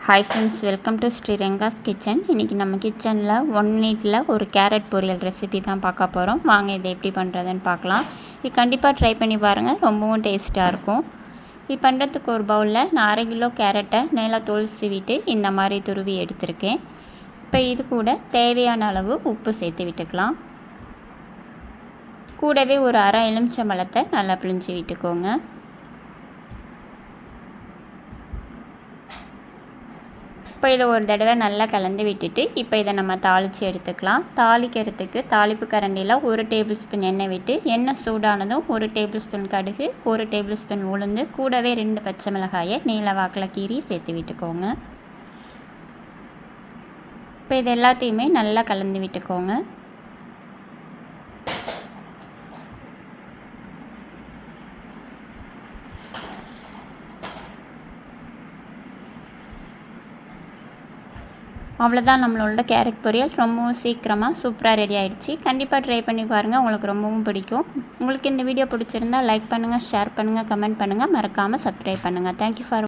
Hi friends, welcome to Sriranga's kitchen. இன்றைக்கி நம்ம கிச்சனில் 1 மினிட்டில் ஒரு கேரட் பொரியல் ரெசிபி தான் பார்க்க போகிறோம். வாங்க இதை எப்படி பண்ணுறதுன்னு பார்க்கலாம். இது கண்டிப்பாக ட்ரை பண்ணி பாருங்கள், ரொம்பவும் டேஸ்ட்டாக இருக்கும். இது பண்ணுறதுக்கு ஒரு பவுலில் நான் 1/2 கிலோ கேரட்டை மேலே தோல் சீவிட்டு இந்த மாதிரி துருவி எடுத்திருக்கேன். இப்போ இது கூட தேவையான அளவு உப்பு சேர்த்து விட்டுக்கலாம். கூடவே ஒரு அரை எலுமிச்சம்பழத்தை நல்லா பிழிஞ்சு விட்டுக்கோங்க. இப்போ இதை ஒரு தடவை நல்லா கலந்து விட்டுட்டு இப்போ இதை நம்ம தாளித்து எடுத்துக்கலாம். தாளிக்கிறதுக்கு தாளிப்பு கரண்டியில் 1 டேபிள் ஸ்பூன் எண்ணெய் விட்டு எண்ணெய் சூடானதும் 1 டேபிள் ஸ்பூன் கடுகு, 1 டேபிள் ஸ்பூன் உளுந்து, கூடவே 2 பச்சை மிளகாயை நீல வாக்கில் கீறி சேர்த்து விட்டுக்கோங்க. இப்போ இது எல்லாத்தையுமே நல்லா கலந்து விட்டுக்கோங்க. அவ்வளோதான், நம்மளோட கேரட் பொரியல் ரொம்பவும் சீக்கிரமாக சூப்பராக ரெடி ஆகிடுச்சு. கண்டிப்பாக ட்ரை பண்ணி பாருங்கள், உங்களுக்கு ரொம்பவும் பிடிக்கும். உங்களுக்கு இந்த வீடியோ பிடிச்சிருந்தால் லைக் பண்ணுங்கள், ஷேர் பண்ணுங்கள், கமெண்ட் பண்ணுங்கள், மறக்காமல் சப்ஸ்கிரைப் பண்ணுங்கள். Thank you for